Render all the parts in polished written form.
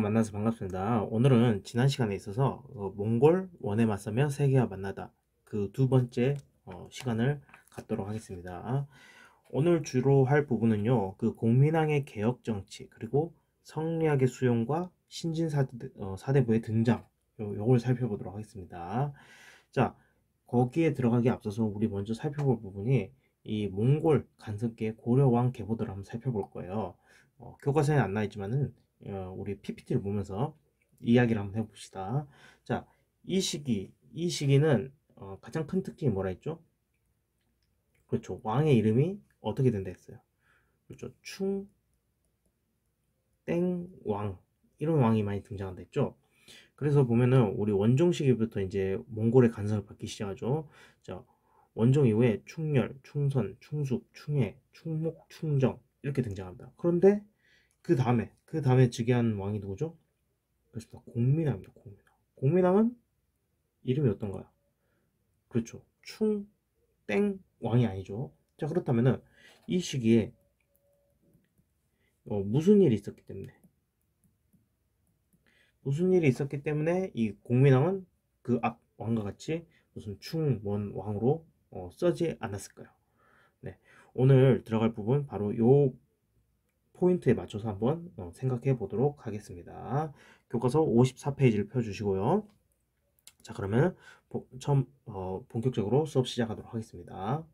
만나서 반갑습니다. 오늘은 지난 시간에 있어서 몽골 원에 맞서며 세계와 만나다 그 두 번째 시간을 갖도록 하겠습니다. 오늘 주로 할 부분은요, 그 공민왕의 개혁 정치 그리고 성리학의 수용과 신진 사대부의 등장 요걸 살펴보도록 하겠습니다. 자, 거기에 들어가기 앞서서 우리 먼저 살펴볼 부분이 이 몽골 간섭계 고려왕 계보들을 한번 살펴볼 거예요. 교과서에 안 나있지만은 우리 PPT를 보면서 이야기를 한번 해봅시다. 자, 이 시기는 가장 큰 특징이 뭐라 했죠? 그렇죠. 왕의 이름이 어떻게 된다 했어요. 그렇죠. 땡왕 이런 왕이 많이 등장한다 했죠. 그래서 보면은 우리 원종 시기부터 이제 몽골의 간섭을 받기 시작하죠. 자, 원종 이후에 충렬, 충선, 충숙, 충해, 충목, 충정 이렇게 등장합니다. 그런데 그 다음에 즉위한 왕이 누구죠? 그렇습니다. 공민왕입니다. 공민왕. 공민왕은 이름이 어떤가요? 그렇죠. 충땡 왕이 아니죠. 자, 그렇다면은 이 시기에 무슨 일이 있었기 때문에 이 공민왕은 그 앞 왕과 같이 무슨 충원 왕으로 써지 않았을까요? 네, 오늘 들어갈 부분 바로 요 포인트에 맞춰서 한번 생각해 보도록 하겠습니다. 교과서 54페이지를 펴주시고요. 자, 그러면 처음 본격적으로 수업 시작하도록 하겠습니다.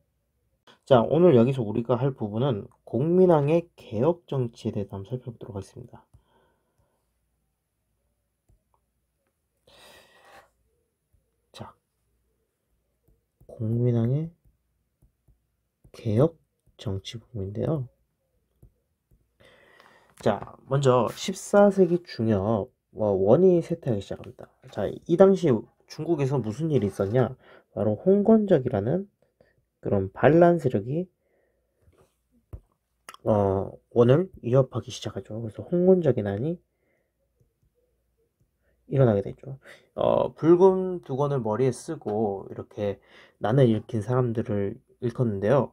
자, 오늘 여기서 우리가 할 부분은 공민왕의 개혁 정치에 대해서 한번 살펴보도록 하겠습니다. 자, 공민왕의 개혁 정치 부분인데요. 자, 먼저 14세기 중엽 원이 쇠퇴하기 시작합니다. 자, 이 당시 중국에서 무슨 일이 있었냐? 바로 홍건적이라는 그런 반란 세력이 원을 위협하기 시작하죠. 그래서 홍건적의 난이 일어나게 되죠. 붉은 두건을 머리에 쓰고 이렇게 난을 일으킨 사람들을 일컫는데요.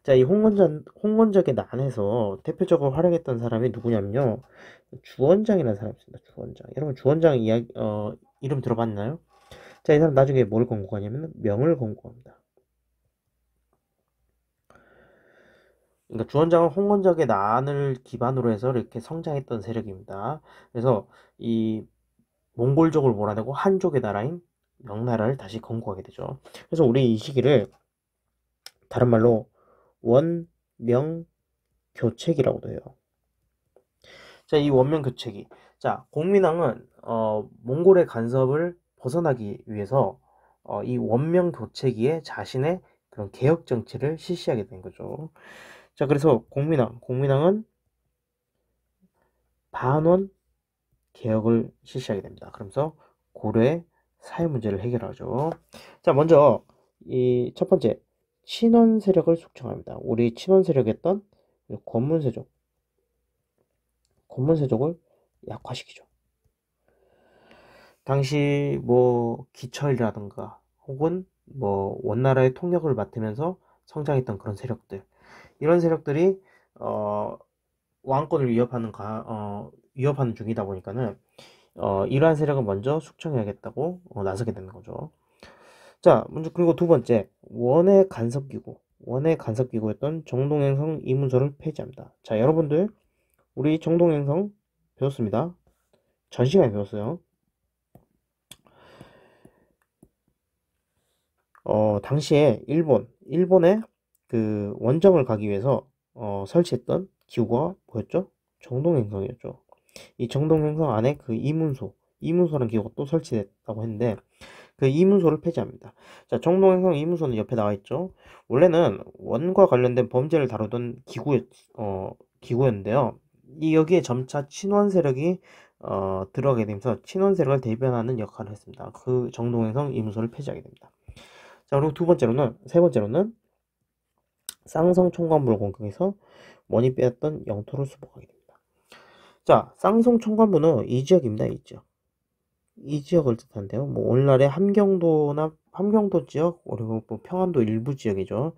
자, 이 홍건적의 난에서 대표적으로 활약했던 사람이 누구냐면요, 주원장이라는 사람이 있습니다. 주원장. 여러분 주원장 이름 들어봤나요? 자, 이 사람 나중에 뭘 건국하냐면 명을 건국합니다. 그러니까 주원장은 홍건적의 난을 기반으로 해서 이렇게 성장했던 세력입니다. 그래서 이 몽골족을 몰아내고 한족의 나라인 명나라를 다시 건국하게 되죠. 그래서 우리 이 시기를 다른 말로 원명교책이라고도 해요. 자, 이 원명교책이, 자, 공민왕은 몽골의 간섭을 벗어나기 위해서 이 원명교책위에 자신의 그런 개혁 정치를 실시하게 된 거죠. 자, 그래서 공민왕은 반원 개혁을 실시하게 됩니다. 그러면서 고려의 사회 문제를 해결하죠. 자, 먼저 이 첫 번째, 친원 세력을 숙청합니다. 우리 친원 세력이었던 권문세족을 약화시키죠. 당시 뭐 기철이라든가 혹은 뭐 원나라의 통역을 맡으면서 성장했던 그런 세력들, 이런 세력들이 왕권을 위협하는 중이다 보니까는 이러한 세력을 먼저 숙청해야겠다고 나서게 되는 거죠. 자, 먼저 그리고 두 번째, 원의 간섭기구였던 정동행성 이문서를 폐지합니다. 자, 여러분들 우리 정동행성 배웠습니다. 전 시간에 배웠어요. 당시에 일본의 그 원정을 가기 위해서 설치했던 기구가 뭐였죠? 정동행성이었죠. 이 정동행성 안에 그 이문소라는 기구가 또 설치됐다고 했는데 그 이문소를 폐지합니다. 자, 정동행성 이문소는 옆에 나와 있죠. 원래는 원과 관련된 범죄를 다루던 기구였는데요. 여기에 점차 친원 세력이 들어가게 되면서 친원 세력을 대변하는 역할을 했습니다. 그 정동행성 이문소를 폐지하게 됩니다. 자, 그리고 세 번째로는 쌍성 총관부를 공격해서 원이 빼앗던 영토를 수복하게 됩니다. 자, 쌍성 총관부는 이 지역입니다. 이 지역을 뜻하는데요. 뭐 오늘날의 함경도 지역, 그리고 뭐 평안도 일부 지역이죠.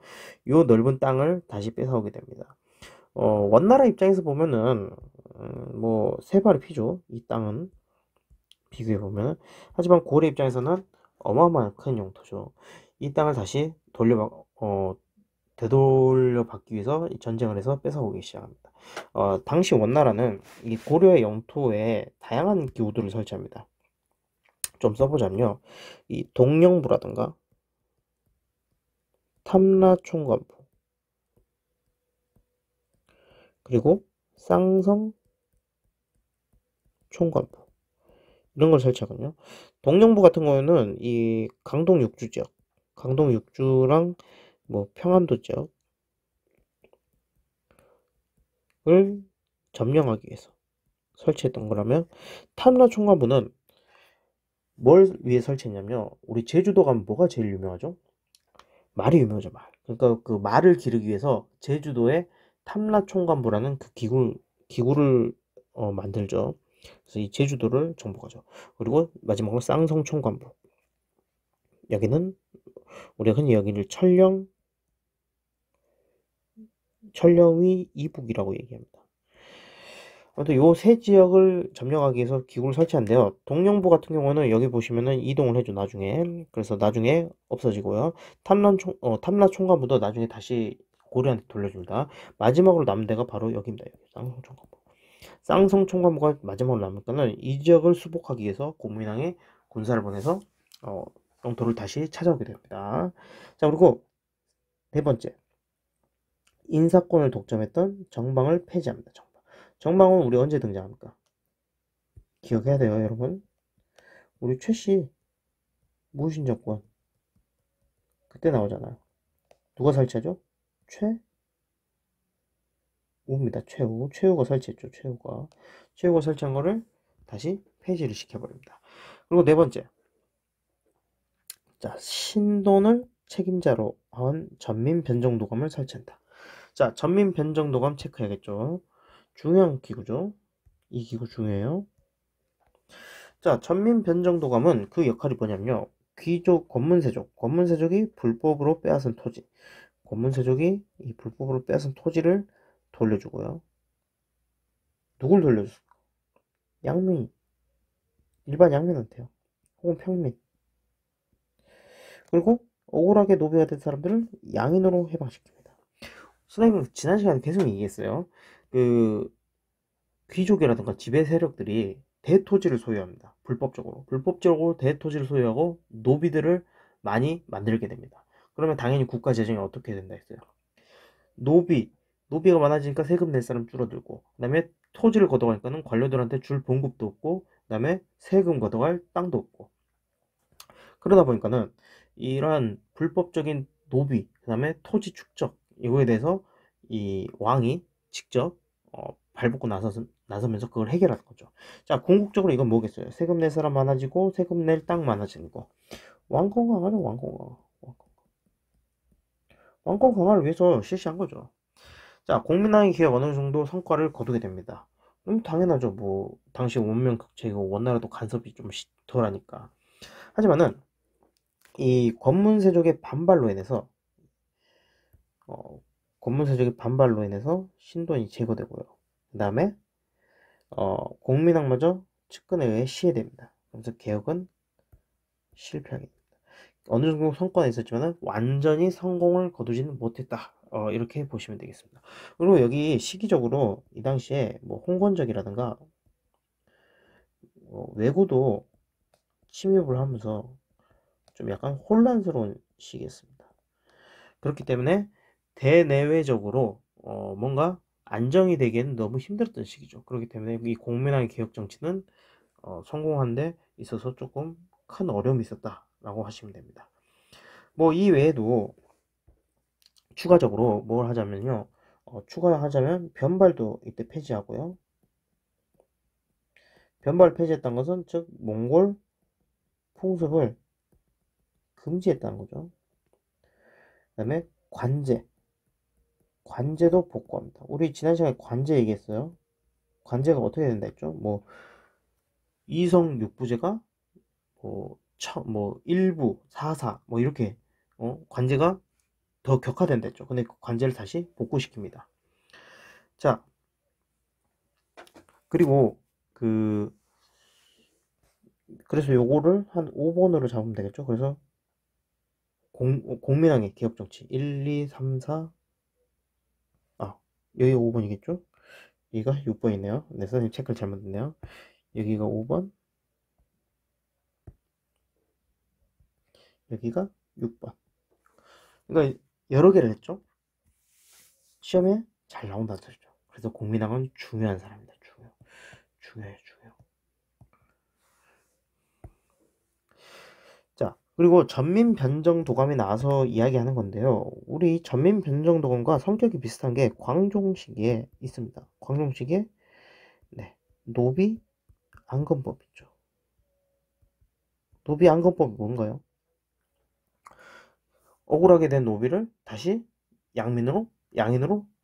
요 넓은 땅을 다시 뺏어오게 됩니다. 원나라 입장에서 보면은 뭐 세 발이 피죠. 이 땅은 비교해 보면은. 하지만 고려 입장에서는 어마어마한 큰 영토죠. 이 땅을 다시 되돌려받기 위해서 전쟁을 해서 뺏어오기 시작합니다. 당시 원나라는 이 고려의 영토에 다양한 기구들을 설치합니다. 좀 써보자면요, 이 동령부라든가 탐라총관부, 그리고 쌍성 총관부, 이런 걸 설치하거든요. 동령부 같은 경우는 이 강동 육주 지역, 강동 육주랑 뭐 평안도 지역을 점령하기 위해서 설치했던 거라면, 탐라총관부는 뭘 위해 설치했냐면요, 우리 제주도 가면 뭐가 제일 유명하죠? 말이 유명하죠, 말. 그러니까 그 말을 기르기 위해서 제주도에 탐라총관부라는 그 기구를 만들죠. 그래서 이 제주도를 정복하죠. 그리고 마지막으로 쌍성총관부. 여기는 우리가 흔히 여기를 천령위 이북이라고 얘기합니다. 아무튼 요 세 지역을 점령하기 위해서 기구를 설치한대요. 동령부 같은 경우는 여기 보시면은 이동을 해줘, 나중에. 그래서 나중에 없어지고요. 탐라총관부도 나중에 다시 고려한테 돌려줍니다. 마지막으로 남은 데가 바로 여기입니다. 여기 쌍성총관부. 쌍성총관부가 마지막으로 남으니까는 이 지역을 수복하기 위해서 국민왕에 군사를 보내서 영토를 다시 찾아오게 됩니다. 자, 그리고 네 번째, 인사권을 독점했던 정방을 폐지합니다. 정방은 우리 언제 등장합니까? 기억해야 돼요, 여러분. 우리 최씨 무신정권 그때 나오잖아요. 누가 설치하죠? 최우입니다. 최우가 설치했죠. 최우가 설치한 거를 다시 폐지를 시켜버립니다. 그리고 네 번째, 자, 신돈을 책임자로 한 전민변정도감을 설치한다. 자, 전민변정도감 체크해야겠죠. 중요한 기구죠. 이 기구 중요해요. 자, 전민변정도감은 그 역할이 뭐냐면요, 귀족 권문세족이 불법으로 빼앗은 토지, 권문세족이 이 불법으로 빼앗은 토지를 돌려주고요. 누굴 돌려줬을까? 양민, 일반 양민한테요. 혹은 평민. 그리고 억울하게 노비가 된 사람들을 양인으로 해방시킵니다. 선생님 지난 시간에 계속 얘기했어요. 그 귀족이라든가 지배 세력들이 대토지를 소유합니다. 불법적으로 대토지를 소유하고 노비들을 많이 만들게 됩니다. 그러면 당연히 국가 재정이 어떻게 된다 했어요? 노비가 많아지니까 세금 낼 사람 줄어들고, 그 다음에 토지를 걷어가니까는 관료들한테 줄 봉급도 없고, 그 다음에 세금 걷어갈 땅도 없고. 그러다 보니까는 이러한 불법적인 노비, 그 다음에 토지 축적, 이거에 대해서 이 왕이 직접 발벗고 나서면서 그걸 해결하는 거죠. 자, 궁극적으로 이건 뭐겠어요? 세금 낼 사람 많아지고, 세금 낼 땅 많아지는 거. 왕권 강화죠, 왕권 강화. 왕권 강화를 위해서 실시한 거죠. 자, 공민왕의 기업 어느 정도 성과를 거두게 됩니다. 당연하죠. 뭐 당시 원명 극체이고 원나라도 간섭이 좀 덜하니까. 하지만은 이 어, 권문세족의 반발로 인해서 신돈이 제거되고요. 그 다음에 공민왕마저 측근에 의해 시해됩니다. 그래서 개혁은 실패하게 됩니다. 어느 정도 성과는 있었지만 완전히 성공을 거두지는 못했다. 이렇게 보시면 되겠습니다. 그리고 여기 시기적으로 이 당시에 뭐 홍건적이라든가 왜구도 침입을 하면서 좀 약간 혼란스러운 시기였습니다. 그렇기 때문에 대내외적으로 뭔가 안정이 되기에는 너무 힘들었던 시기죠. 그렇기 때문에 이 공민왕의 개혁 정치는 성공한 데 있어서 조금 큰 어려움이 있었다라고 하시면 됩니다. 뭐 이 외에도 추가적으로 뭘 하자면요, 추가하자면 변발도 이때 폐지하고요. 변발 폐지했던 것은 즉 몽골 풍습을 금지했다는 거죠. 그 다음에 관제도 복구합니다. 우리 지난 시간에 관제 얘기했어요. 관제가 어떻게 된다 했죠? 뭐 이성 육부제가 뭐 일부 사사 뭐 이렇게 관제가 더 격화된다 했죠. 근데 그 관제를 다시 복구시킵니다. 자, 그리고 그래서 요거를 한 5번으로 잡으면 되겠죠. 그래서 공민항의 개혁정치 1, 2, 3, 4. 여기가 5번이겠죠? 여기가 6번이네요. 네, 선생님 체크를 잘못했네요. 여기가 5번, 여기가 6번. 그러니까 여러 개를 했죠. 시험에 잘 나온다는 소리죠. 그래서 공민학은 중요한 사람입니다. 중요해요. 자, 그리고 전민변정도감이 나와서 이야기하는 건데요. 우리 전민변정도감과 성격이 비슷한 게 광종시기에 있습니다. 광종시기에 네, 노비안건법 있죠. 노비안건법이 뭔가요? 억울하게 된 노비를 다시 양인으로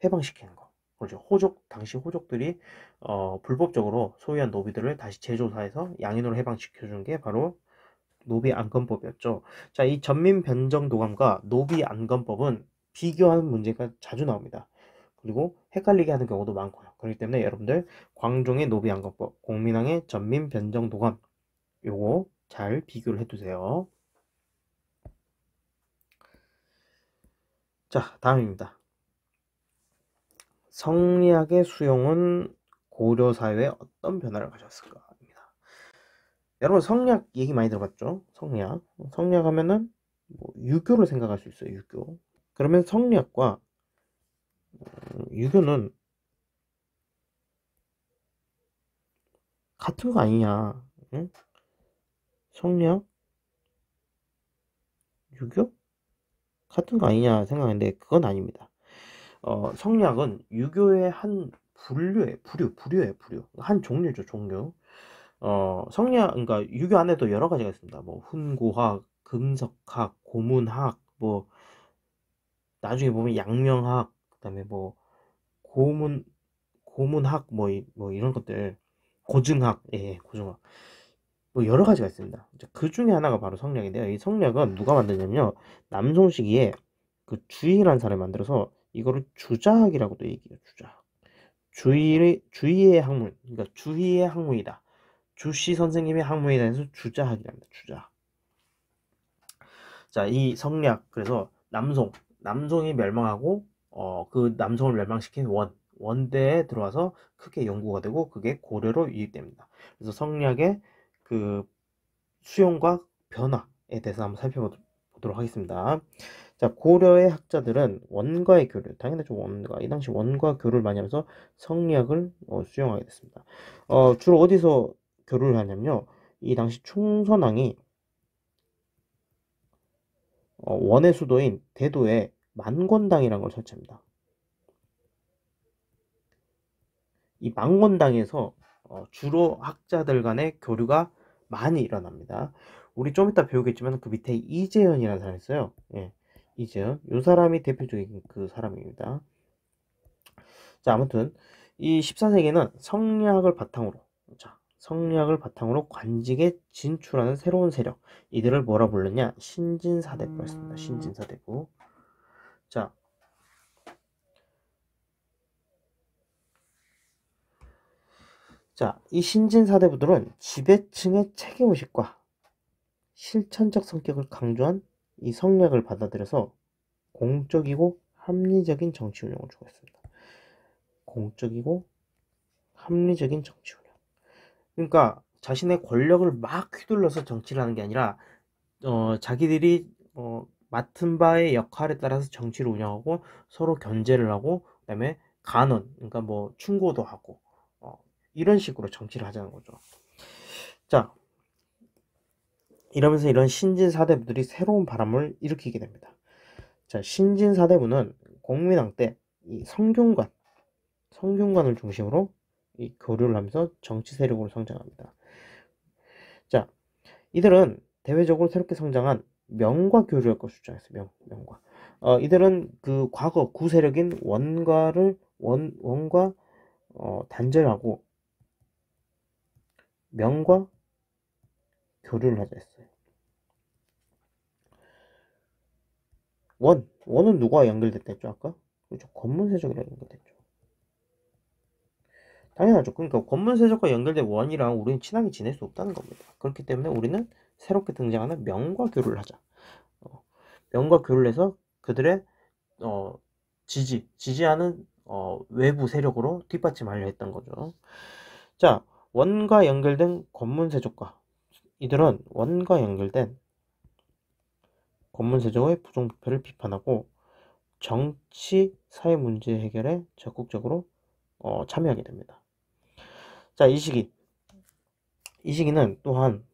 해방시키는 거. 그렇죠. 당시 호족들이 불법적으로 소유한 노비들을 다시 재조사해서 양인으로 해방시켜주는 게 바로 노비안건법이었죠. 자, 이 전민변정도감과 노비안건법은 비교하는 문제가 자주 나옵니다. 그리고 헷갈리게 하는 경우도 많고요. 그렇기 때문에 여러분들 광종의 노비안건법, 공민왕의 전민변정도감 요거 잘 비교를 해두세요. 자, 다음입니다. 성리학의 수용은 고려사회에 어떤 변화를 가져왔을까? 입니다. 여러분 성리학 얘기 많이 들어봤죠? 성리학 하면은 뭐 유교를 생각할 수 있어요. 유교. 그러면 성리학과 유교는 같은 거 아니냐? 응? 성리학, 유교 같은 거 아니냐 생각하는데 그건 아닙니다. 성리학은 유교의 한 부류예요. 한 종류죠, 종류. 성리학, 그러니까 유교 안에도 여러 가지가 있습니다. 뭐 훈고학, 금석학, 고문학, 뭐 나중에 보면 양명학, 그다음에 뭐 고문 고문학 뭐 이런 것들, 고증학, 예, 고증학. 뭐 여러 가지가 있습니다. 그 중에 하나가 바로 성리학인데요. 이 성리학은 누가 만드냐면요. 남송 시기에 그 주의라는 사람이 만들어서 이거를 주자학이라고도 얘기해요. 주자학. 주의의 학문, 그러니까 주의의 학문이다. 주씨 선생님의 학문이다 해서 주자학이랍니다. 주자학. 자, 이 성리학, 그래서 남송이 멸망하고 그 남송을 멸망시킨 원대에 들어와서 크게 연구가 되고 그게 고려로 유입됩니다. 그래서 성리학의 그 수용과 변화에 대해서 한번 살펴보도록 하겠습니다. 자, 고려의 학자들은 원과의 교류, 당연하죠. 이 당시 원과 교류를 많이 하면서 성리학을 수용하게 됐습니다. 주로 어디서 교류를 하냐면요. 이 당시 충선왕이 원의 수도인 대도에 만권당이라는 걸 설치합니다. 이 만권당에서 주로 학자들 간의 교류가 많이 일어납니다. 우리 좀 이따 배우겠지만 그 밑에 이재현이라는 사람이 있어요. 예, 이재현. 이 사람이 대표적인 그 사람입니다. 자, 아무튼 이 14세기는 성리학을 바탕으로 관직에 진출하는 새로운 세력, 이들을 뭐라 불렀냐? 신진사대부라 했습니다. 신진사대부. 자, 이 신진사대부들은 지배층의 책임의식과 실천적 성격을 강조한 이 성리학을 받아들여서 공적이고 합리적인 정치 운영을 추구했습니다. 공적이고 합리적인 정치 운영. 그러니까 자신의 권력을 막 휘둘러서 정치를 하는 게 아니라 자기들이 맡은 바의 역할에 따라서 정치를 운영하고 서로 견제를 하고 그다음에 간언, 그러니까 뭐 충고도 하고 이런 식으로 정치를 하자는 거죠. 자, 이러면서 이런 신진사대부들이 새로운 바람을 일으키게 됩니다. 자, 신진사대부는 공민왕 때 이 성균관을 중심으로 이 교류를 하면서 정치 세력으로 성장합니다. 자, 이들은 대외적으로 새롭게 성장한 명과 교류할 것을 주장했어요. 명과. 이들은 그 과거 구세력인 원과 단절하고 명과 교류를 하자 했어요. 원은 누가 연결됐다 했죠, 아까? 그렇죠. 권문세족이랑 연결됐죠. 당연하죠. 그러니까 권문세족과 연결된 원이랑 우리는 친하게 지낼 수 없다는 겁니다. 그렇기 때문에 우리는 새롭게 등장하는 명과 교류를 하자. 명과 교류를 해서 그들의 지지하는 외부 세력으로 뒷받침하려 했던 거죠. 자, 원과 연결된 권문세족과, 이들은 원과 연결된 권문세족의 부정부패를 비판하고 정치, 사회 문제 해결에 적극적으로 참여하게 됩니다. 자, 이 시기는 또한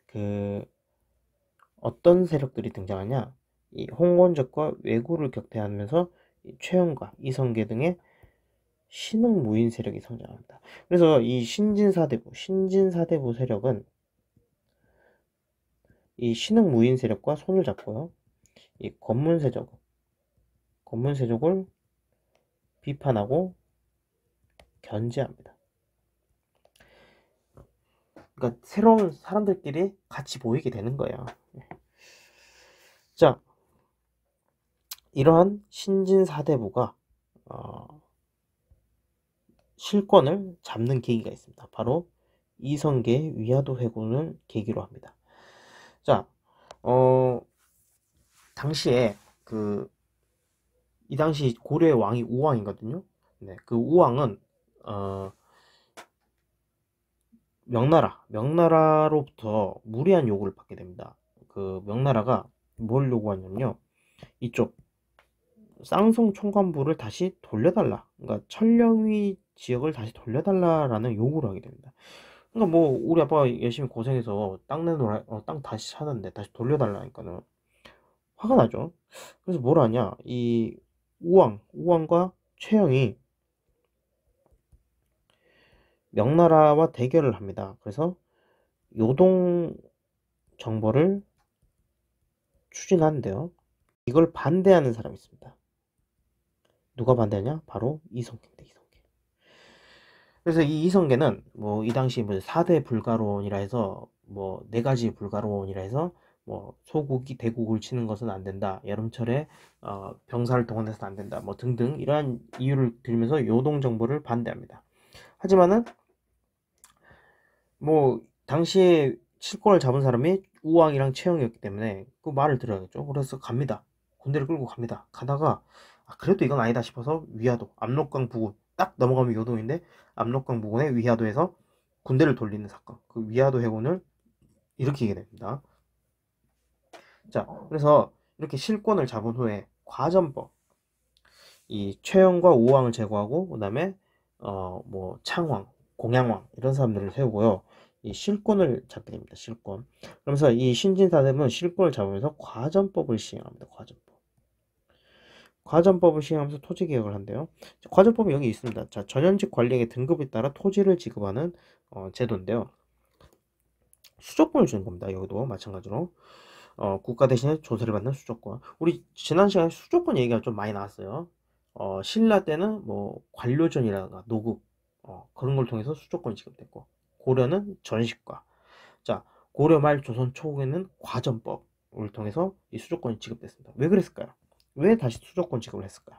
어떤 세력들이 등장하냐, 이 홍원적과 왜구를 격퇴하면서 최영과 이성계 등의 신흥무인 세력이 성장합니다. 그래서 이 신진사대부 세력은 이 신흥무인 세력과 손을 잡고요, 이 권문세족을 비판하고 견제합니다. 그러니까 새로운 사람들끼리 같이 모이게 되는 거예요. 자, 이러한 신진사대부가 실권을 잡는 계기가 있습니다. 바로 이성계의 위화도 회군을 계기로 합니다. 자, 당시에 이 당시 고려의 왕이 우왕이거든요. 네, 그 우왕은 명나라로부터 무리한 요구를 받게 됩니다. 그 명나라가 뭘 요구하냐면요, 이쪽 쌍성 총관부를 다시 돌려달라, 그러니까 천령위 지역을 다시 돌려달라라는 요구를 하게 됩니다. 그러니까 뭐 우리 아빠가 열심히 고생해서 땅 내놓으라, 땅 다시 사는데 다시 돌려달라니까는 화가 나죠. 그래서 뭘 하냐, 이 우왕과 최영이 명나라와 대결을 합니다. 그래서 요동 정벌을 추진하는데요, 이걸 반대하는 사람이 있습니다. 누가 반대하냐? 바로 이성계입니다. 이성계. 그래서 이 이성계는 뭐 이 당시 뭐 4대 불가론이라 해서 뭐 4가지 불가론이라 해서 뭐 소국이 대국을 치는 것은 안 된다, 여름철에 병사를 동원해서는 안 된다, 뭐 등등 이러한 이유를 들면서 요동 정벌을 반대합니다. 하지만은 뭐 당시에 실권을 잡은 사람이 우왕이랑 최영이었기 때문에 그 말을 들어야겠죠. 그래서 갑니다. 군대를 끌고 갑니다. 가다가 그래도 이건 아니다 싶어서 위화도, 압록강 부근 딱 넘어가면 요동인데 압록강 부근의 위화도에서 군대를 돌리는 사건, 그 위화도 해군을 일으키게 됩니다. 자, 그래서 이렇게 실권을 잡은 후에 과전법, 이 최영과 우왕을 제거하고 그다음에 뭐 창왕, 공양왕 이런 사람들을 세우고요, 이 실권을 잡게 됩니다. 실권. 그러면서 이 신진사대부는 실권을 잡으면서 과전법을 시행합니다. 과전법을 시행하면서 토지개혁을 한대요. 과전법이 여기 있습니다. 자, 전현직 관리에게 등급에 따라 토지를 지급하는 제도인데요. 수조권을 주는 겁니다. 여기도 마찬가지로 국가 대신에 조세를 받는 수조권. 우리 지난 시간에 수조권 얘기가 좀 많이 나왔어요. 신라 때는 뭐 관료전이라든가 노국 그런 걸 통해서 수조권이 지급됐고, 고려는 전식과, 자, 고려 말 조선 초국에는 과전법을 통해서 이 수조권이 지급됐습니다. 왜 그랬을까요? 왜 다시 수조권 지급을 했을까요?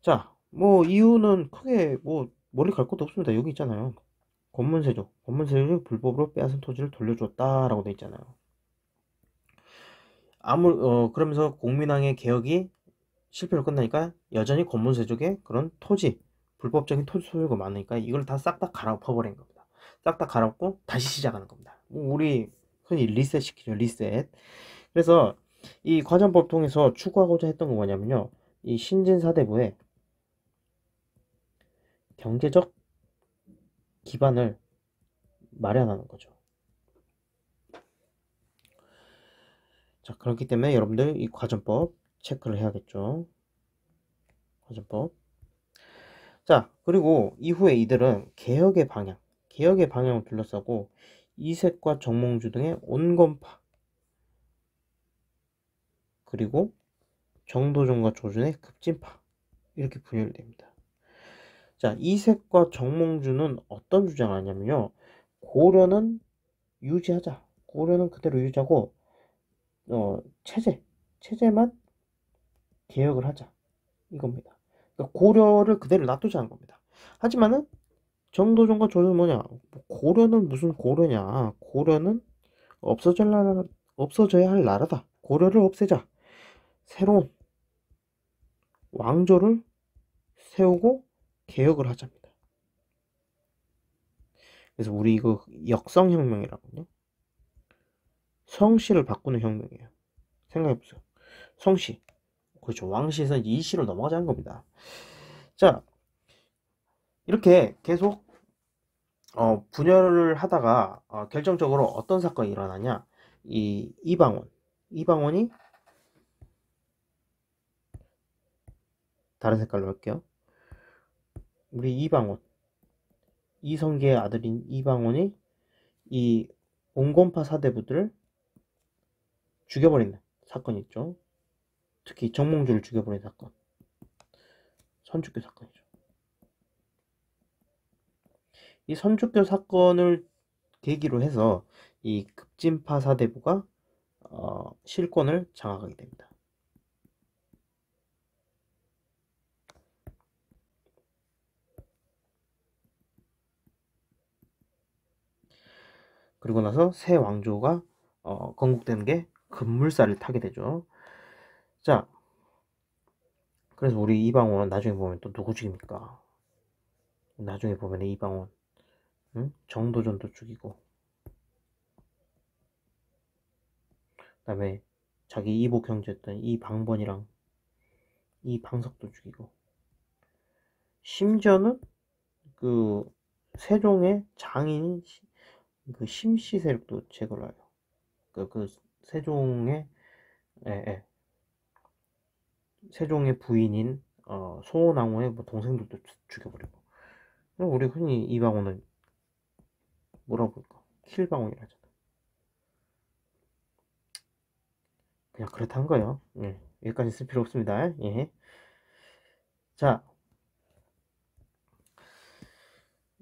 자, 뭐 이유는 크게 뭐 멀리 갈 것도 없습니다. 여기 있잖아요. 권문세족이 불법으로 빼앗은 토지를 돌려줬다라고 돼 있잖아요. 그러면서 공민왕의 개혁이 실패로 끝나니까 여전히 권문세족의 그런 불법적인 토지 소유가 많으니까 이걸 다 싹 다 갈아엎어버린 겁니다. 싹 다 갈아엎고 다시 시작하는 겁니다. 우리 흔히 리셋 시키죠, 리셋. 그래서 이 과전법 통해서 추구하고자 했던 건 뭐냐면요, 이 신진사대부의 경제적 기반을 마련하는 거죠. 자, 그렇기 때문에 여러분들 이 과전법 체크를 해야겠죠. 과전법. 자, 그리고 이후에 이들은 개혁의 방향을 둘러싸고 이색과 정몽주 등의 온건파, 그리고 정도전과 조준의 급진파, 이렇게 분열이 됩니다. 자, 이색과 정몽주는 어떤 주장을 하냐면요, 고려는 유지하자, 고려는 그대로 유지하고 체제만 개혁을 하자, 이겁니다. 그러니까 고려를 그대로 놔두자는 겁니다. 하지만은 정도전과 조선 뭐냐? 고려는 무슨 고려냐? 고려는 없어져야 할 나라다. 고려를 없애자. 새로운 왕조를 세우고 개혁을 하자입니다. 그래서 우리 이거 역성혁명이라거든요. 성씨를 바꾸는 혁명이에요. 생각해보세요. 성씨. 그렇죠. 왕씨에서 이씨로 넘어가자는 겁니다. 자, 이렇게 계속 분열을 하다가 결정적으로 어떤 사건이 일어나냐? 이방원이 다른 색깔로 할게요. 우리 이성계의 아들인 이방원이 이 온건파 사대부들을 죽여버리는 사건이 있죠. 특히 정몽주를 죽여버린 사건. 선축교 사건이죠. 이 선축교 사건을 계기로 해서 이 급진파 사대부가 실권을 장악하게 됩니다. 그리고 나서 새 왕조가 건국되는 게 급물살을 타게 되죠. 자, 그래서 우리 이방원은 나중에 보면 또 누구 죽입니까? 나중에 보면 이방원 정도전도 죽이고, 그 다음에 자기 이복 형제였던 이방번이랑 이방석도 죽이고, 심지어는 그 세종의 장인인 그 심씨 세력도 제거를 해요. 그 세종의 세종의 부인인 소원왕후의 뭐 동생들도 죽여버리고. 우리 흔히 이방원은 뭐라고 볼까? 킬방원이라 하잖아. 그냥 그렇다는 거예요. 예. 여기까지 쓸 필요 없습니다. 예. 자,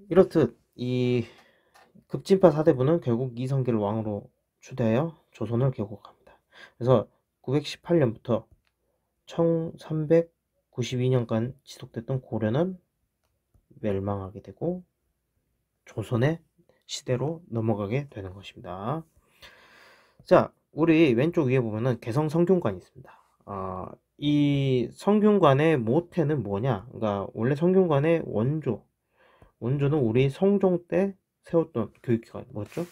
이렇듯 이 급진파 사대부는 결국 이성계를 왕으로 추대하여 조선을 개국합니다. 그래서 918년부터 1392년간 지속됐던 고려는 멸망하게 되고 조선의 시대로 넘어가게 되는 것입니다. 자, 우리 왼쪽 위에 보면은 개성 성균관이 있습니다. 이 성균관의 모태는 뭐냐? 그러니까 원래 성균관의 원조는 우리 성종 때 세웠던 교육기관 뭐였죠?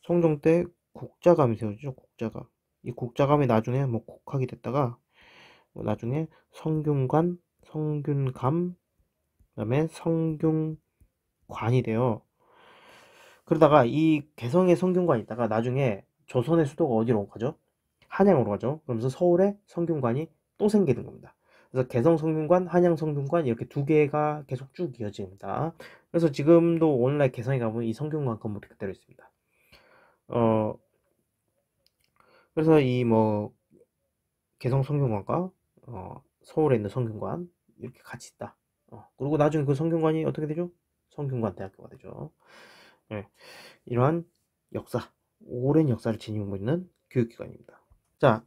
성종 때 국자감이 세워지죠. 국자감. 이 국자감이 나중에 뭐 국학이 됐다가 나중에 성균관, 성균감, 그다음에 성균관이 돼요. 그러다가 이 개성의 성균관이 있다가 나중에 조선의 수도가 어디로 가죠? 한양으로 가죠. 그러면서 서울에 성균관이 또 생기는 겁니다. 그래서 개성 성균관, 한양 성균관 이렇게 두 개가 계속 쭉 이어집니다. 그래서 지금도 오늘날 개성에 가보면 이 성균관 건물이 그대로 있습니다. 그래서 이 뭐 개성 성균관과 서울에 있는 성균관 이렇게 같이 있다. 그리고 나중에 그 성균관이 어떻게 되죠? 성균관 대학교가 되죠. 네. 이러한 오랜 역사를 지니고 있는 교육기관입니다. 자,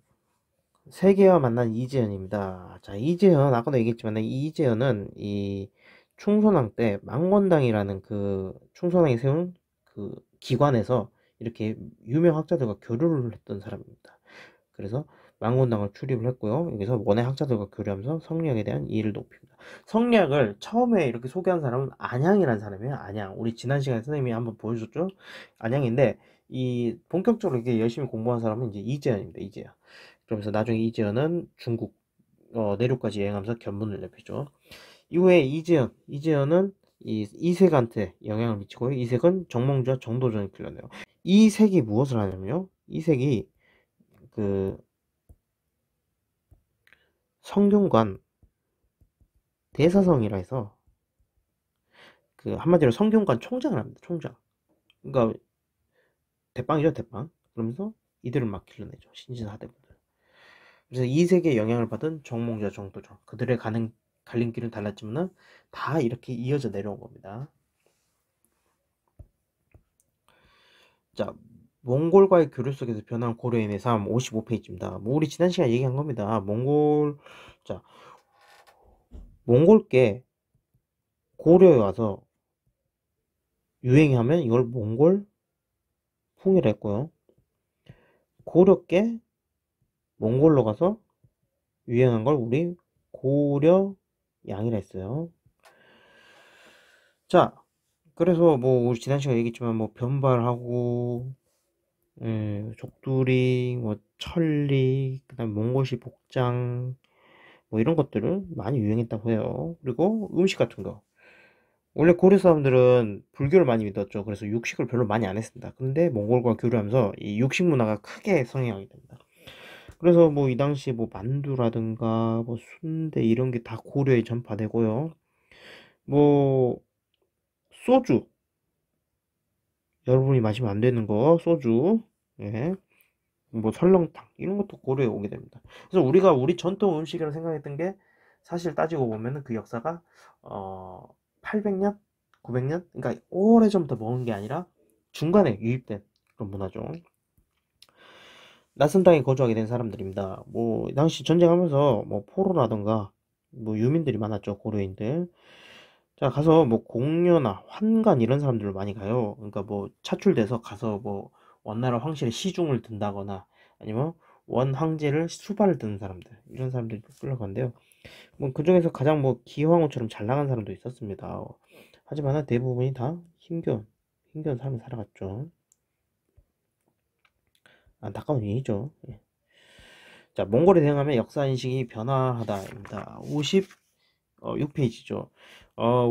세계와 만난 이재현입니다. 자, 이재현, 아까도 얘기했지만, 이재현은 이 충선왕 때 망원당이라는 그 충선왕이 세운 그 기관에서 이렇게 유명 학자들과 교류를 했던 사람입니다. 그래서 망원당을 출입을 했고요. 여기서 원외 학자들과 교류하면서 성리학에 대한 이해를 높입니다. 성리학을 처음에 이렇게 소개한 사람은 안양이라는 사람이에요. 안양. 우리 지난 시간에 선생님이 한번 보여줬죠? 안양인데, 이 본격적으로 이렇게 열심히 공부한 사람은 이제 이재현입니다. 이재현. 그러면서 나중에 이재현은 중국 내륙까지 여행하면서 견문을 넓히죠. 이후에 이재현은 이색한테 영향을 미치고 이색은 정몽주와 정도전을 길러내요. 이색이 무엇을 하냐면요. 이색이 그 성균관 대사성이라 해서 그 한마디로 성균관 총장을 합니다. 총장. 그러니까 대빵이죠, 대빵. 그러면서 이들을 막 길러내죠. 신진사대부들. 그래서 이색의 영향을 받은 정몽주와 정도전. 그들의 갈림길은 달랐지만은 다 이렇게 이어져 내려온 겁니다. 자, 몽골과의 교류 속에서 변한 고려인의 삶 55페이지입니다. 뭐 우리 지난 시간에 얘기한 겁니다. 몽골께 고려에 와서 유행하면 이걸 몽골 풍이라 했고요. 고려께 몽골로 가서 유행한 걸 우리 고려 양이라 했어요. 자, 그래서 뭐 우리 지난 시간에 얘기했지만 뭐 변발하고 족두리, 뭐 천리, 그다음 몽골식 복장 뭐 이런 것들을 많이 유행했다고 해요. 그리고 음식 같은 거. 원래 고려 사람들은 불교를 많이 믿었죠. 그래서 육식을 별로 많이 안 했습니다. 근데 몽골과 교류하면서 이 육식 문화가 크게 성행하게 됩니다. 그래서 뭐 이 당시 뭐 만두라든가 뭐 순대 이런 게 다 고려에 전파되고요. 뭐 소주, 여러분이 마시면 안 되는 거 소주, 예, 뭐 설렁탕 이런 것도 고려에 오게 됩니다. 그래서 우리가 우리 전통 음식이라고 생각했던 게 사실 따지고 보면은 그 역사가 800년, 900년, 그러니까 오래전부터 먹은 게 아니라 중간에 유입된 그런 문화죠. 낯선 땅에 거주하게 된 사람들입니다. 뭐 당시 전쟁하면서 뭐 포로라든가 뭐 유민들이 많았죠, 고려인들. 자, 가서 뭐 공려나 환관 이런 사람들로 많이 가요. 그러니까 뭐 차출돼서 가서 뭐 원나라 황실의 시중을 든다거나 아니면 원 황제를 수발을 드는 사람들, 이런 사람들이 끌려간대요. 뭐 그중에서 가장 뭐 기황후처럼 잘 나간 사람도 있었습니다. 하지만 대부분이 다 힘겨운 삶을 살아갔죠. 안타까운 일이죠. 예. 자, 몽골에 대항하면 역사 인식이 변화하다입니다. 56페이지죠.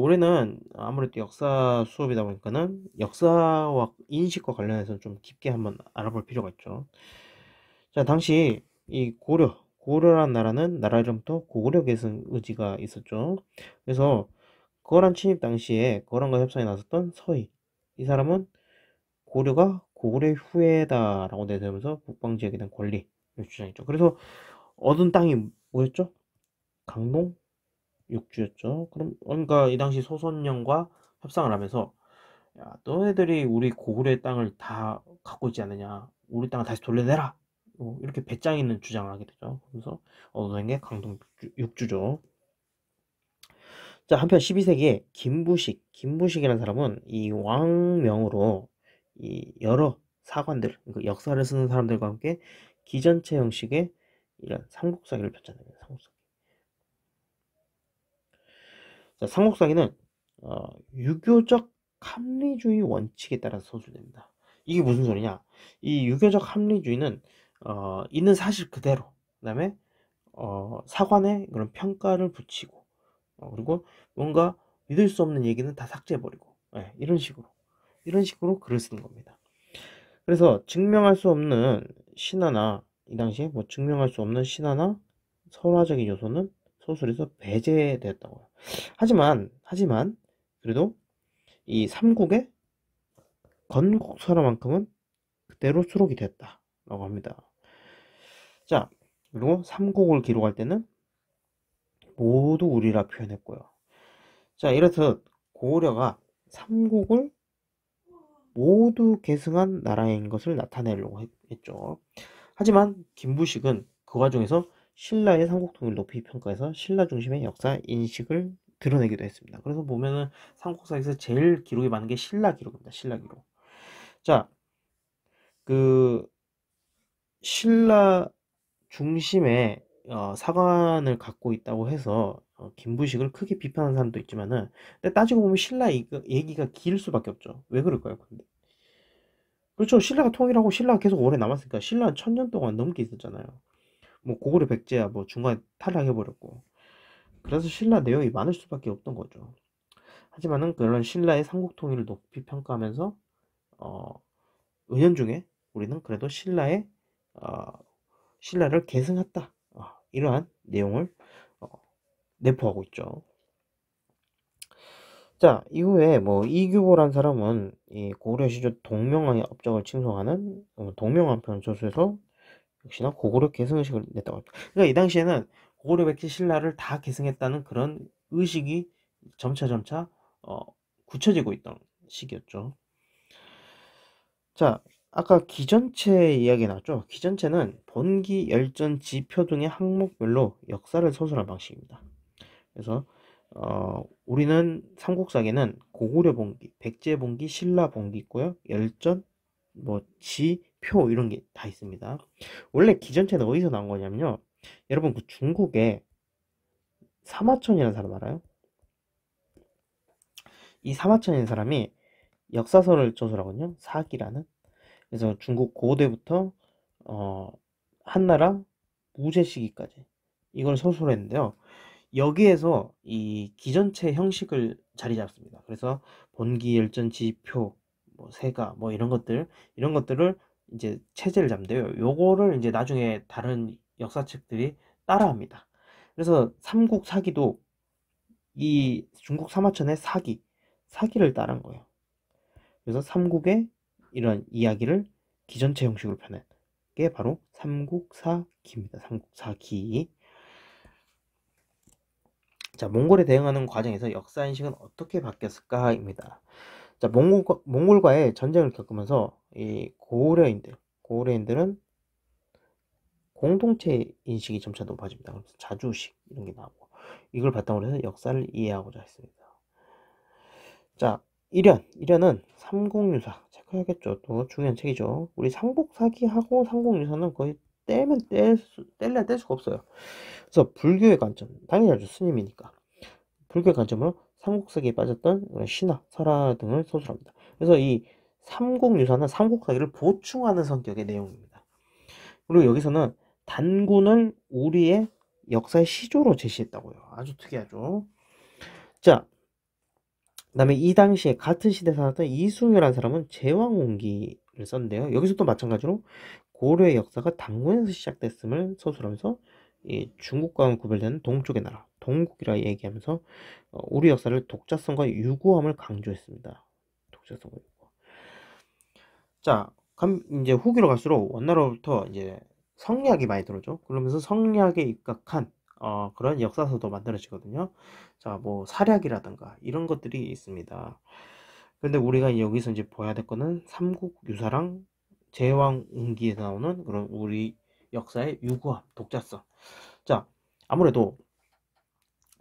우리는 아무래도 역사 수업이다 보니까는 역사와 인식과 관련해서 좀 깊게 한번 알아볼 필요가 있죠. 자, 당시 이 고려란 나라는 나라 이름부터 고구려 계승 의지가 있었죠. 그래서 거란 침입 당시에 거란과 협상에 나섰던 서희, 이 사람은 고려가 고구려의 후예다라고 내세우면서 북방 지역에 대한 권리를 주장했죠. 그래서 얻은 땅이 뭐였죠? 강동 육주였죠. 그러니까 이 당시 소선영과 협상을 하면서 야, 너네들이 우리 고구려의 땅을 다 갖고 있지 않느냐? 우리 땅을 다시 돌려내라. 이렇게 배짱 있는 주장을 하게 되죠. 그래서 얻어낸 게 강동 육주죠. 자, 한편 12세기에 김부식이라는 사람은 이 왕명으로 이 여러 사관들, 그 역사를 쓰는 사람들과 함께 기전체 형식의 이런 삼국사기를 펼쳐냅니다. 삼국사기. 자, 삼국사기는 유교적 합리주의 원칙에 따라서 서술됩니다. 이게 무슨 소리냐? 이 유교적 합리주의는 있는 사실 그대로, 그다음에 사관에 그런 평가를 붙이고, 그리고 뭔가 믿을 수 없는 얘기는 다 삭제해버리고, 예, 이런 식으로 글을 쓰는 겁니다. 그래서 증명할 수 없는 신화나 이 당시에 뭐 증명할 수 없는 신화나 설화적인 요소는 소설에서 배제되었다고요. 하지만 그래도 이 삼국의 건국설화만큼은 그대로 수록이 됐다라고 합니다. 자, 그리고 삼국을 기록할 때는 모두 우리라 표현했고요. 자, 이렇듯 고려가 삼국을 모두 계승한 나라인 것을 나타내려고 했죠. 하지만 김부식은 그 과정에서 신라의 삼국통일을 높이 평가해서 신라 중심의 역사 인식을 드러내기도 했습니다. 그래서 보면은 삼국사에서 제일 기록이 많은 게 신라 기록입니다. 신라 기록. 자, 그 신라 중심의 사관을 갖고 있다고 해서 김부식을 크게 비판하는 사람도 있지만은, 근데 따지고 보면 신라 얘기가 길 수밖에 없죠. 왜 그럴까요? 근데 그렇죠. 신라가 통일하고 신라가 계속 오래 남았으니까. 신라는 1000년 동안 넘게 있었잖아요. 뭐 고구려 백제야 뭐 중간에 탈락해버렸고, 그래서 신라 내용이 많을 수밖에 없던 거죠. 하지만은 그런 신라의 삼국 통일을 높이 평가하면서 어, 은연중에 우리는 그래도 어, 신라를 계승했다, 이러한 내용을 어, 내포하고 있죠. 자, 이후에 뭐 이규보란 사람은 이 고구려 시절 동명왕의 업적을 칭송하는 동명왕편 저수에서 역시나 고구려 계승의식을 냈다고 합니다. 그러니까 이 당시에는 고구려 백제 신라를 다 계승했다는 그런 의식이 점차 어, 굳혀지고 있던 시기였죠. 자, 아까 기전체 이야기 나왔죠. 기전체는 번기, 열전, 지표 등의 항목별로 역사를 서술한 방식입니다. 그래서 우리는 삼국사기는 고구려 봉기, 백제 봉기, 신라 봉기 있고요. 열전, 지, 표 이런 게 다 있습니다. 원래 기전체는 어디서 나온 거냐면요. 여러분 그 중국에 사마천이라는 사람 알아요? 이 사마천이라는 사람이 역사서를 저술하거든요. 사기라는. 그래서 중국 고대부터 어, 한나라 무제 시기까지 이걸 서술했는데요. 여기에서 이 기전체 형식을 자리 잡습니다. 그래서 본기, 열전, 지표, 세가, 이런 것들을 이제 체제를 잡는데요. 요거를 이제 나중에 다른 역사책들이 따라합니다. 그래서 삼국 사기도 이 중국 사마천의 사기를 따른 거예요. 그래서 삼국의 이런 이야기를 기전체 형식으로 펴낸 게 바로 삼국사기입니다. 삼국사기. 자, 몽골에 대응하는 과정에서 역사 인식은 어떻게 바뀌었을까입니다. 자, 몽골과의 전쟁을 겪으면서 이 고구려인들은 공동체 인식이 점차 높아집니다. 그래서 자주식 이런 게 나오고 이걸 바탕으로 해서 역사를 이해하고자 했습니다. 자, 일련은 삼국유사 체크해야겠죠. 또 중요한 책이죠. 우리 삼국사기하고 삼국유사는 거의 뗄래야 뗄 수가 없어요. 그래서 불교의 관점, 당연히 알죠. 스님이니까. 불교의 관점으로 삼국사기에 빠졌던 신화, 설화 등을 소술합니다. 그래서 이 삼국유사는 삼국사기를 보충하는 성격의 내용입니다. 그리고 여기서는 단군을 우리의 역사의 시조로 제시했다고요. 아주 특이하죠. 자, 그 다음에 이 당시에 같은 시대에 살았던 이숭유라는 사람은 제왕운기를 썼는데요. 여기서도 마찬가지로 고려의 역사가 단군에서 시작됐음을 서술하면서 이 중국과는 구별되는 동쪽의 나라, 동국이라 얘기하면서 우리 역사를 독자성과 유구함을 강조했습니다. 독자성과 유구. 자, 이제 후기로 갈수록 원나라로부터 이제 성리학이 많이 들어오죠. 그러면서 성리학에 입각한 그런 역사서도 만들어지거든요. 자, 사략이라든가 이런 것들이 있습니다. 근데 우리가 여기서 이제 봐야 될 거는 삼국유사랑 제왕운기에 나오는 그런 우리 역사의 유구함, 독자성. 자, 아무래도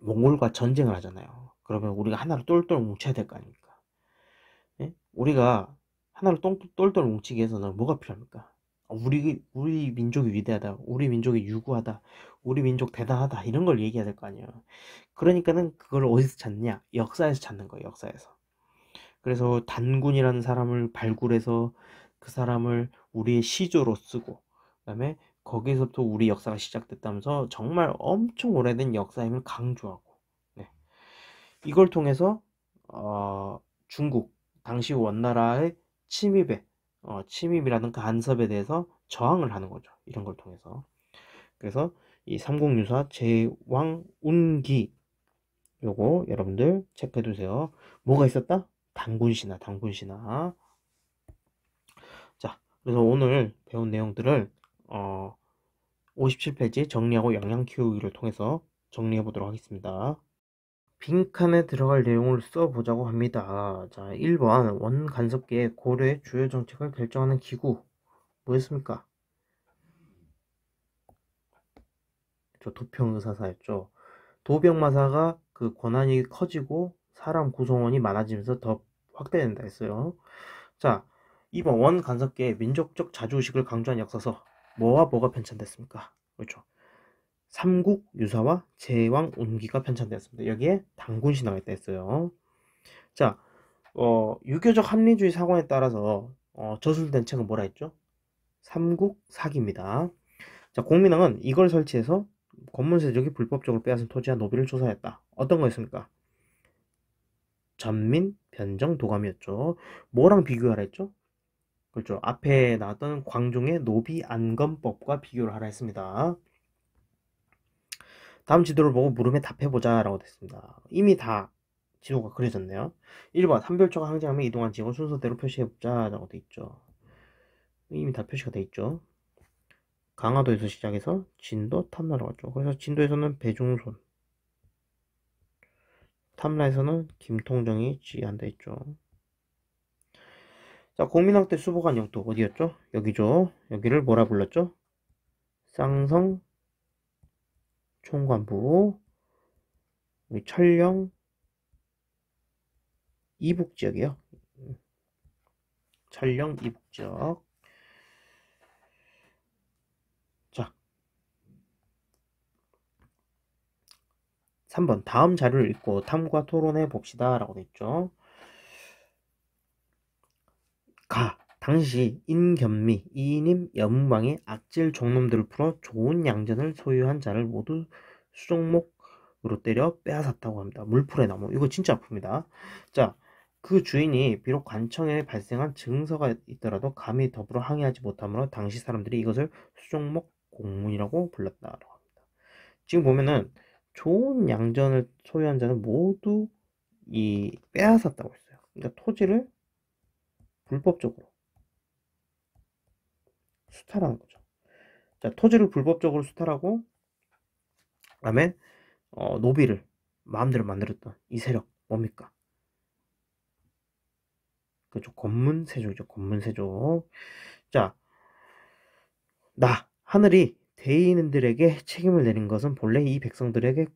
몽골과 전쟁을 하잖아요. 그러면 우리가 하나로 똘똘 뭉쳐야 될 거 아닙니까? 예? 우리가 하나로 똘똘 뭉치기 위해서는 뭐가 필요합니까? 우리 민족이 위대하다, 우리 민족이 유구하다, 우리 민족 대단하다 이런 걸 얘기해야 될 거 아니에요. 그러니까는 그걸 어디서 찾느냐? 역사에서 찾는 거예요. 역사에서. 그래서 단군이라는 사람을 발굴해서 그 사람을 우리의 시조로 쓰고 그다음에 거기서부터 우리 역사가 시작됐다면서 정말 엄청 오래된 역사임을 강조하고 네. 이걸 통해서 중국 당시 원나라의 침입이라는 간섭에 대해서 저항을 하는 거죠. 이런 걸 통해서. 그래서 이 삼국유사 제왕운기 요거 여러분들 체크해 두세요. 뭐가 있었다? 단군신화. 자, 그래서 오늘 배운 내용들을 57페이지 정리하고 영양 키우기를 통해서 정리해 보도록 하겠습니다. 빈칸에 들어갈 내용을 써보자고 합니다. 자, 1번 원간섭기의 고려의 주요 정책을 결정하는 기구 뭐였습니까? 저 도평의사사였죠. 도병마사가 그 권한이 커지고 사람 구성원이 많아지면서 더 확대된다 했어요. 자, 2번 원간섭계의 민족적 자주의식을 강조한 역사서 뭐와 뭐가 편찬됐습니까? 그렇죠. 삼국유사와 제왕운기가 편찬되었습니다. 여기에 단군신화가 있다 했어요. 자, 유교적 합리주의 사관에 따라서 저술된 책은 뭐라 했죠? 삼국사기입니다. 자, 공민왕은 이걸 설치해서 권문세족이 불법적으로 빼앗은 토지와 노비를 조사했다. 어떤 거였습니까? 전민, 변정, 도감이었죠. 뭐랑 비교하라 했죠? 그렇죠. 앞에 나왔던 광종의 노비 안검법과 비교를 하라 했습니다. 다음 지도를 보고 물음에 답해보자 라고 됐습니다. 이미 다 지도가 그려졌네요. 1번 한별초가 항쟁하며 이동한 지역을 순서대로 표시해보자 라고 돼 있죠. 이미 다 표시가 돼 있죠. 강화도에서 시작해서 진도, 탐라로 갔죠. 그래서 진도에서는 배중손, 탐라에서는 김통정이 지휘한다 했죠. 자, 공민왕 때 수복한 영토 어디였죠? 여기죠. 여기를 뭐라 불렀죠? 쌍성 총관부. 여기 천령 이북지역이요. 천령 이북지역. 자, 3번 다음 자료를 읽고 탐구와 토론해 봅시다 라고 돼 있죠. 당시 인견미, 이님, 여문방이 악질 종놈들을 풀어 좋은 양전을 소유한 자를 모두 수종목으로 때려 빼앗았다고 합니다. 물풀의 나무. 이거 진짜 아픕니다. 자, 그 주인이 비록 관청에 발생한 증서가 있더라도 감히 더불어 항의하지 못하므로 당시 사람들이 이것을 수종목 공문이라고 불렀다고 합니다. 지금 보면은 좋은 양전을 소유한 자는 모두 빼앗았다고 했어요. 그러니까 토지를 불법적으로 수탈하는 거죠. 자, 토지를 불법적으로 수탈하고 그다음에 노비를 마음대로 만들었던 이 세력 뭡니까? 그죠, 권문세조죠. 권문세조. 자, 하늘이 대인들에게 책임을 내린 것은 본래 이 백성들에게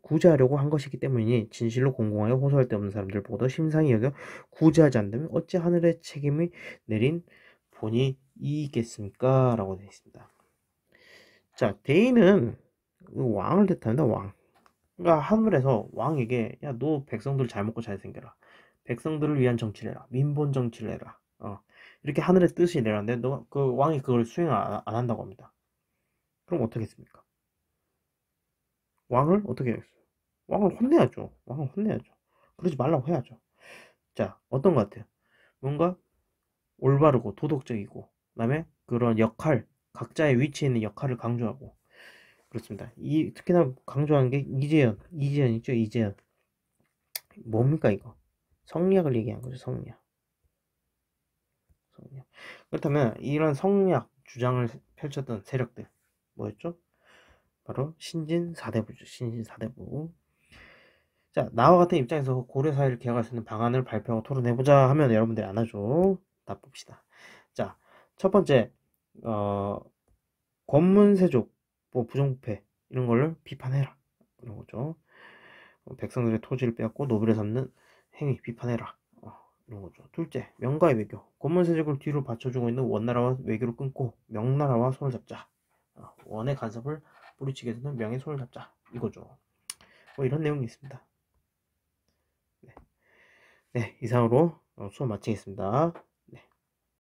구제하려고 한 것이기 때문이니 진실로 공공하여 호소할 데 없는 사람들 보고도 심상히 여겨 구제하지 않다면 어찌 하늘의 책임이 내린 본이 이겠습니까? 라고 되어 있습니다. 자, 대인은 왕을 뜻합니다. 왕. 그러니까 하늘에서 왕에게 야, 너 백성들 잘 먹고 잘 생겨라. 백성들을 위한 정치를 해라. 민본 정치를 해라. 이렇게 하늘의 뜻이 내렸는데 너 그 왕이 그걸 수행 안 한다고 합니다. 그럼 어떻게 했습니까? 왕을 어떻게 했어요? 왕을 혼내야죠. 왕을 혼내야죠. 그러지 말라고 해야죠. 자, 어떤 것 같아요? 뭔가 올바르고 도덕적이고 그다음에 그런 역할, 각자의 위치에 있는 역할을 강조하고 그렇습니다. 특히나 강조하는 게 이재현 있죠. 이재현. 뭡니까 이거? 성리학을 얘기한 거죠. 성리학. 그렇다면 이런 성리학 주장을 펼쳤던 세력들 뭐였죠? 바로 신진사대부죠. 신진사대부. 자, 나와 같은 입장에서 고려 사회를 개혁할 수 있는 방안을 발표하고 토론해보자 하면 여러분들이 안 하죠. 다 봅시다. 자, 첫 번째 권문세족, 뭐 부정부패 이런 걸 비판해라 이런 거죠. 백성들의 토지를 빼앗고 노비를 삼는 행위 비판해라. 이런 거죠. 둘째, 명가의 외교. 권문세족을 뒤로 받쳐주고 있는 원나라와 외교를 끊고 명나라와 손을 잡자. 원의 간섭을 뿌리치게 되는 명의 손을 잡자. 이거죠. 뭐 이런 내용이 있습니다. 네, 이상으로 수업 마치겠습니다.